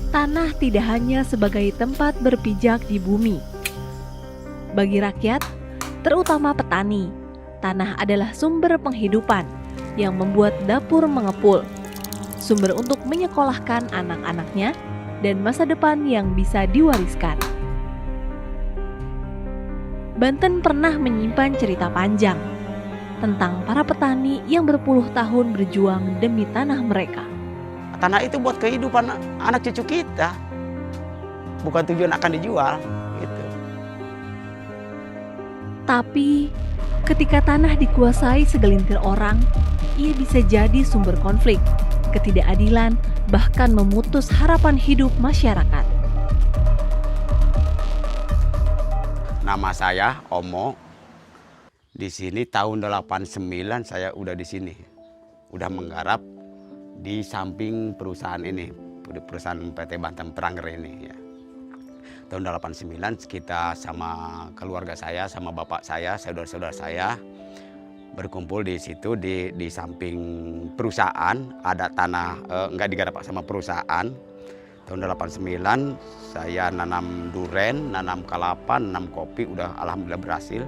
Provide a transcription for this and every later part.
tanah tidak hanya sebagai tempat berpijak di bumi. Bagi rakyat, terutama petani, tanah adalah sumber penghidupan yang membuat dapur mengepul, sumber untuk menyekolahkan anak-anaknya, dan masa depan yang bisa diwariskan. Banten pernah menyimpan cerita panjang tentang para petani yang berpuluh tahun berjuang demi tanah mereka. Tanah itu buat kehidupan anak cucu kita, bukan tujuan akan dijual. Gitu. Tapi ketika tanah dikuasai segelintir orang, ia bisa jadi sumber konflik, ketidakadilan, bahkan memutus harapan hidup masyarakat. Nama saya Omo. Di sini tahun 89 saya udah di sini. Udah menggarap di samping perusahaan ini, perusahaan PT Banten Pranger ini ya. Tahun 89 kita sama keluarga saya, sama bapak saya, saudara-saudara saya berkumpul di situ di samping perusahaan, ada tanah nggak digarap sama perusahaan. Tahun 89 saya nanam duren, nanam kelapa, nanam kopi, udah alhamdulillah berhasil.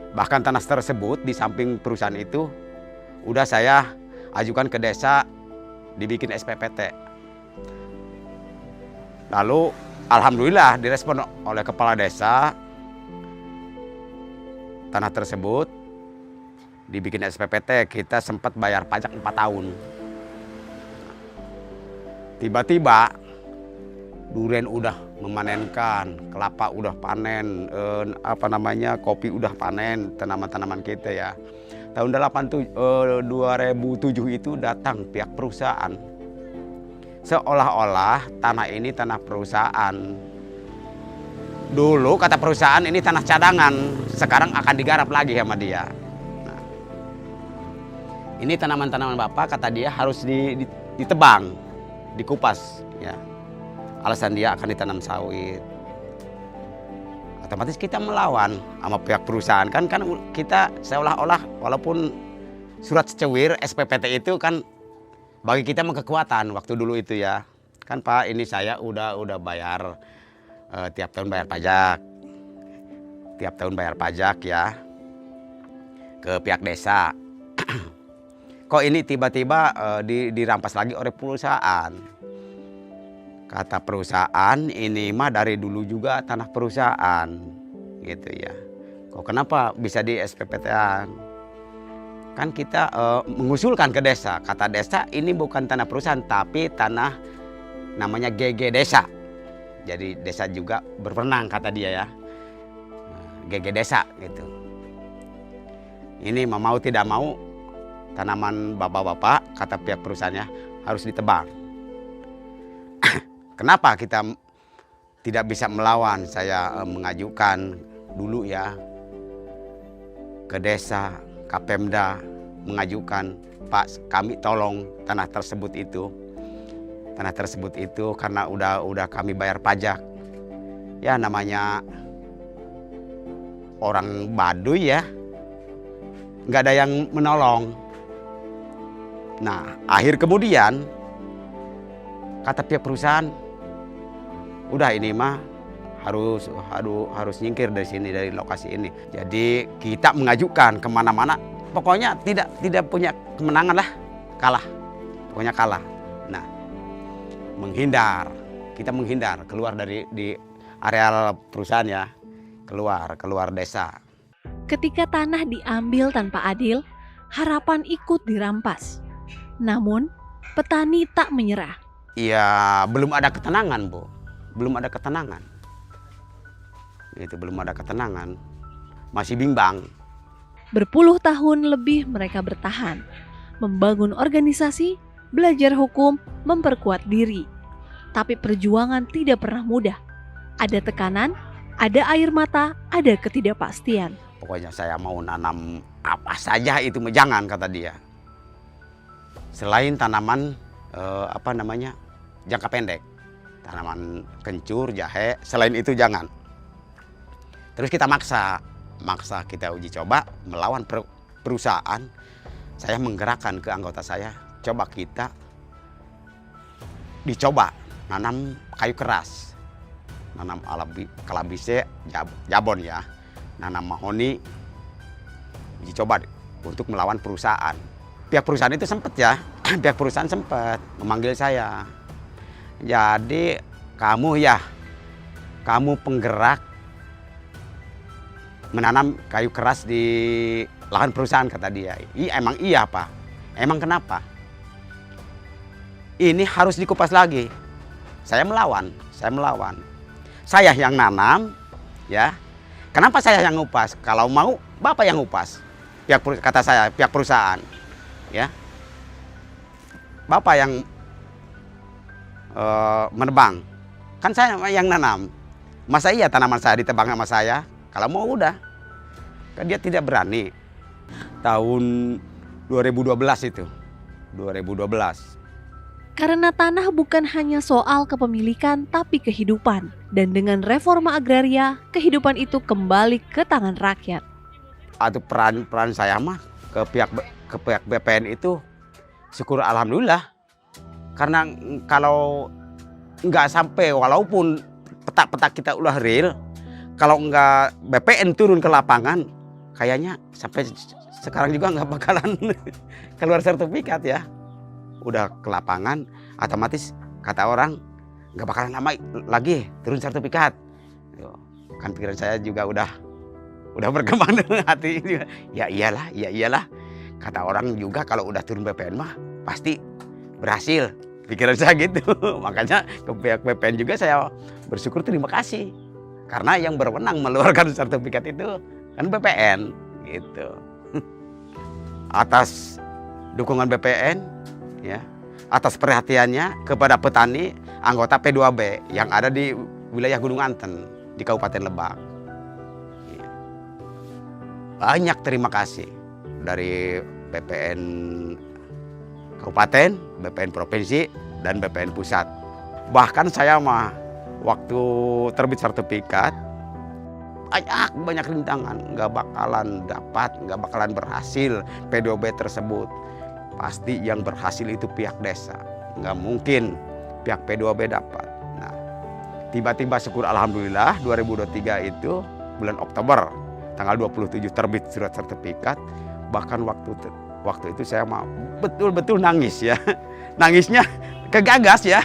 Bahkan tanah tersebut di samping perusahaan itu udah saya ajukan ke desa dibikin SPPT. Lalu alhamdulillah direspon oleh kepala desa, tanah tersebut dibikin SPPT, kita sempat bayar pajak 4 tahun. Tiba-tiba duren udah memanenkan, kelapa udah panen, kopi udah panen, tanaman-tanaman kita ya. Tahun 2007 itu datang pihak perusahaan. Seolah-olah tanah ini tanah perusahaan. Dulu kata perusahaan ini tanah cadangan, sekarang akan digarap lagi sama dia. Nah, ini tanaman-tanaman Bapak kata dia harus ditebang, dikupas ya. Alasan dia akan ditanam sawit. Otomatis kita melawan sama pihak perusahaan kan kita seolah-olah walaupun surat secewir SPPT itu kan bagi kita kekuatan waktu dulu itu ya. Kan Pak, ini saya udah bayar tiap tahun bayar pajak. Tiap tahun bayar pajak ya ke pihak desa. Kok ini tiba-tiba dirampas lagi oleh perusahaan? Kata perusahaan, ini mah dari dulu juga tanah perusahaan, gitu ya. Kok kenapa bisa di SPPT-an? Kan kita mengusulkan ke desa. Kata desa, ini bukan tanah perusahaan, tapi tanah namanya GG Desa. Jadi desa juga berwenang, kata dia ya. GG Desa, gitu. Ini mau tidak mau, tanaman bapak-bapak, kata pihak perusahaannya, harus ditebang. Kenapa kita tidak bisa melawan? Saya mengajukan dulu ya ke desa, Kapemda mengajukan, Pak, kami tolong tanah tersebut itu. Tanah tersebut itu karena udah kami bayar pajak. Ya namanya orang Baduy ya, nggak ada yang menolong. Nah, akhir kemudian kata pihak perusahaan, udah ini mah harus nyingkir dari sini, dari lokasi ini. Jadi kita mengajukan kemana-mana, pokoknya tidak punya kemenangan lah, kalah, pokoknya kalah. Nah, kita menghindar keluar di areal perusahaan ya, keluar desa. Ketika tanah diambil tanpa adil, harapan ikut dirampas. Namun, petani tak menyerah. Iya, belum ada ketenangan, Bu. Belum ada ketenangan. Itu belum ada ketenangan. Masih bimbang. Berpuluh tahun lebih mereka bertahan, membangun organisasi, belajar hukum, memperkuat diri. Tapi perjuangan tidak pernah mudah. Ada tekanan, ada air mata, ada ketidakpastian. Pokoknya saya mau nanam apa saja itu jangan, kata dia. Selain tanaman jangka pendek. Tanaman kencur, jahe, selain itu jangan. Terus kita maksa kita uji coba melawan perusahaan. Saya menggerakkan ke anggota saya, coba kita dicoba nanam kayu keras, nanam kalabise, jabon ya, nanam mahoni, dicoba untuk melawan perusahaan. Pihak perusahaan itu sempat ya, pihak perusahaan sempat memanggil saya. Jadi kamu penggerak menanam kayu keras di lahan perusahaan, kata dia. Emang iya Pak? Emang kenapa? Ini harus dikupas lagi. Saya melawan. Saya yang nanam, ya. Kenapa saya yang ngupas? Kalau mau Bapak yang ngupas. Kata saya, pihak perusahaan, ya. Bapak yang menebang. Kan saya yang nanam. Masa iya tanaman saya ditebang sama saya? Kalau mau udah. Kan dia tidak berani. Tahun 2012 itu. 2012. Karena tanah bukan hanya soal kepemilikan tapi kehidupan. Dan dengan reforma agraria, kehidupan itu kembali ke tangan rakyat. Atau peran saya mah ke pihak BPN itu syukur alhamdulillah. Karena kalau nggak sampai, walaupun petak-petak kita udah real, kalau nggak BPN turun ke lapangan, kayaknya sampai sekarang juga nggak bakalan keluar sertifikat ya. Udah ke lapangan, otomatis kata orang nggak bakalan lama lagi turun sertifikat. Kan pikiran saya juga udah berkembang dengan hati juga. Ya iyalah. Kata orang juga kalau udah turun BPN mah pasti berhasil. Pikiran saya gitu. Makanya ke pihak BPN juga saya bersyukur, terima kasih. Karena yang berwenang mengeluarkan sertifikat itu kan BPN gitu. Atas dukungan BPN, ya, atas perhatiannya kepada petani anggota P2B yang ada di wilayah Gunung Anten di Kabupaten Lebak. Banyak terima kasih dari BPN Kabupaten, BPN Provinsi, dan BPN Pusat. Bahkan saya mah waktu terbit sertifikat banyak rintangan, nggak bakalan dapat, nggak bakalan berhasil P2B tersebut. Pasti yang berhasil itu pihak desa, nggak mungkin pihak P2B dapat. Nah, tiba-tiba syukur alhamdulillah 2023 itu bulan Oktober tanggal 27 terbit surat sertifikat. Bahkan waktu itu saya mah betul-betul nangis ya. Nangisnya kegagas ya.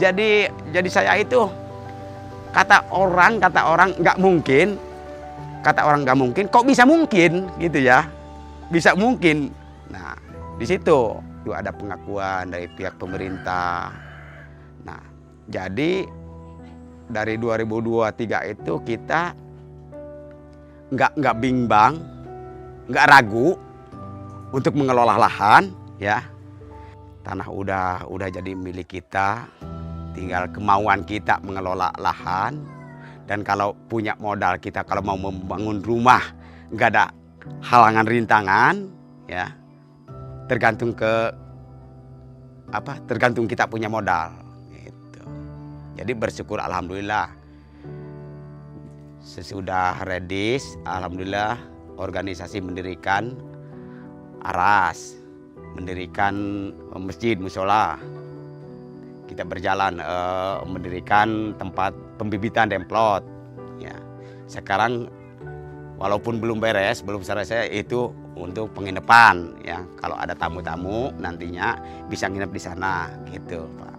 Jadi saya itu kata orang nggak mungkin. Kata orang nggak mungkin, kok bisa mungkin gitu ya. Bisa mungkin. Nah, di situ ada pengakuan dari pihak pemerintah. Nah, jadi dari 2023 itu kita nggak bimbang, nggak ragu untuk mengelola lahan, ya. Tanah udah jadi milik kita, tinggal kemauan kita mengelola lahan. Dan kalau punya modal kita, kalau mau membangun rumah, nggak ada halangan rintangan, ya. Tergantung kita punya modal, gitu. Jadi bersyukur alhamdulillah. Sesudah redis, alhamdulillah organisasi mendirikan aras, mendirikan masjid, musola. Kita berjalan mendirikan tempat pembibitan demplot. Ya. Sekarang walaupun belum beres, belum selesai, itu untuk penginapan. Ya. Kalau ada tamu-tamu nantinya bisa nginep di sana, gitu, Pak.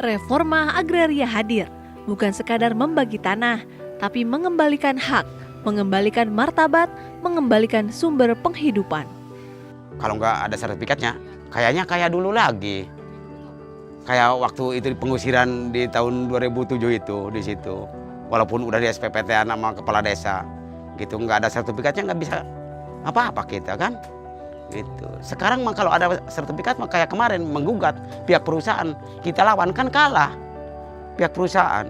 Reforma agraria hadir, bukan sekadar membagi tanah, tapi mengembalikan hak, mengembalikan martabat, mengembalikan sumber penghidupan. Kalau nggak ada sertifikatnya, kayaknya kayak dulu lagi. Kayak waktu itu pengusiran di tahun 2007 itu di situ. Walaupun udah di SPPT sama kepala desa, gitu nggak ada sertifikatnya nggak bisa apa-apa kita kan. Gitu. Sekarang mah kalau ada sertifikat mah kayak kemarin menggugat pihak perusahaan, kita lawan kan kalah. Pihak perusahaan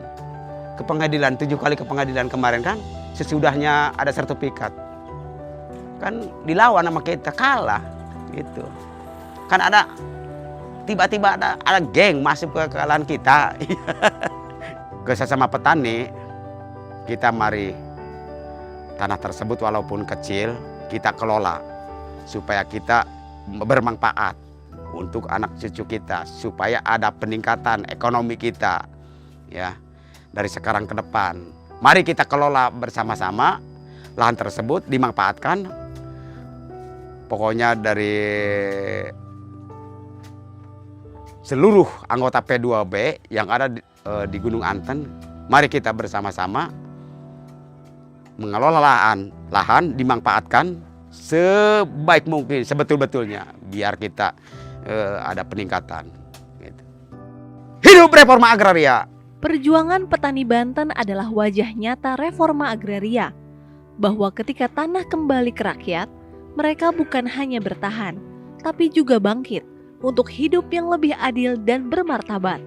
ke pengadilan 7 kali ke pengadilan kemarin kan, sesudahnya ada sertifikat. Kan dilawan sama kita, kalah gitu. Kan ada tiba-tiba ada geng masuk ke lahan kita. Ke sesama petani, kita mari tanah tersebut walaupun kecil kita kelola supaya kita bermanfaat untuk anak cucu kita supaya ada peningkatan ekonomi kita ya dari sekarang ke depan. Mari kita kelola bersama-sama lahan tersebut, dimanfaatkan. Pokoknya dari seluruh anggota P2B yang ada di Gunung Anten, mari kita bersama-sama mengelola lahan dimanfaatkan sebaik mungkin, sebetul-betulnya, biar kita ada peningkatan. Gitu. Hidup reforma agraria! Perjuangan petani Banten adalah wajah nyata reforma agraria, bahwa ketika tanah kembali ke rakyat, mereka bukan hanya bertahan, tapi juga bangkit untuk hidup yang lebih adil dan bermartabat.